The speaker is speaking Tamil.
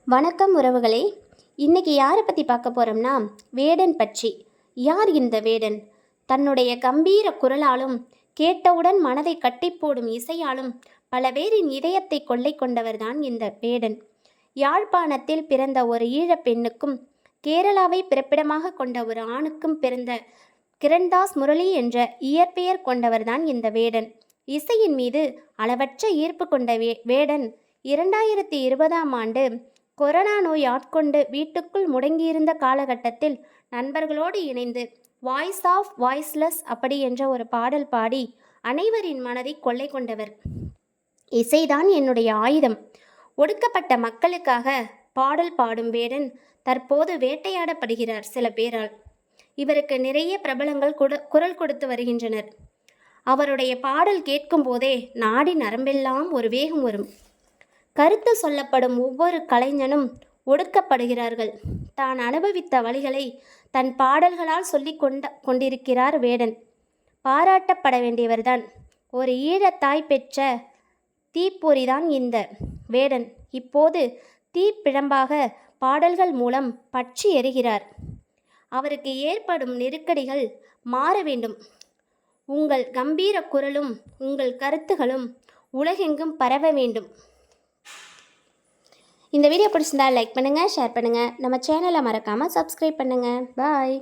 வணக்கம் உறவுகளே. இன்னைக்கு யாரை பற்றி பார்க்க போகிறோம்னா வேடன் பற்றி. யார் இந்த வேடன்? தன்னுடைய கம்பீர குரலாலும் கேட்டவுடன் மனதை கட்டி போடும் இசையாலும் பல பேரின் இதயத்தை கொள்ளை கொண்டவர்தான் இந்த வேடன். யாழ்ப்பாணத்தில் பிறந்த ஒரு ஈழப் பெண்ணுக்கும் கேரளாவை பிறப்பிடமாக கொண்ட ஒரு ஆணுக்கும் பிறந்த கிரண்தாஸ் முரளி என்ற இயற்பெயர் கொண்டவர்தான் இந்த வேடன். இசையின் மீது அளவற்ற ஈர்ப்பு கொண்ட வேடன் 2020ஆம் ஆண்டு கொரோனா நோய் ஆட்கொண்டு வீட்டுக்குள் முடங்கியிருந்த காலகட்டத்தில் நண்பர்களோடு இணைந்து வாய்ஸ் ஆஃப் வாய்ஸ்லெஸ் அப்படி என்ற ஒரு பாடல் பாடி அனைவரின் மனதை கொள்ளை கொண்டவர். இசைதான் என்னுடைய ஆயுதம். ஒடுக்கப்பட்ட மக்களுக்காக பாடல் பாடும் வேடன் தற்போது வேட்டையாடப்படுகிறார் சில பேரால். இவருக்கு நிறைய பிரபலங்கள் குரல் கொடுத்து வருகின்றனர். அவருடைய பாடல் கேட்கும் போதே நாடி நரம்பெல்லாம் ஒரு வேகம் வரும். கருத்து சொல்லப்படும் ஒவ்வொரு கலைஞனும் ஒடுக்கப்படுகிறார்கள். தான் அனுபவித்த வழிகளை தன் பாடல்களால் சொல்லி கொண்டிருக்கிறார் வேடன். பாராட்டப்பட வேண்டியவர்தான். ஒரு ஈழத்தாய் பெற்ற தீப்பொறிதான் இந்த வேடன். இப்போது தீப்பிழம்பாக பாடல்கள் மூலம் பற்றி எறிகிறார். அவருக்கு ஏற்படும் நெருக்கடிகள் மாற வேண்டும். உங்கள் கம்பீர குரலும் உங்கள் கருத்துகளும் உலகெங்கும் பரவ வேண்டும். இந்த வீடியோ பிடிச்சிருந்தா லைக் பண்ணுங்கள், ஷேர் பண்ணுங்கள். நம்ம சேனலை மறக்காமல் சப்ஸ்கிரைப் பண்ணுங்கள். பாய்.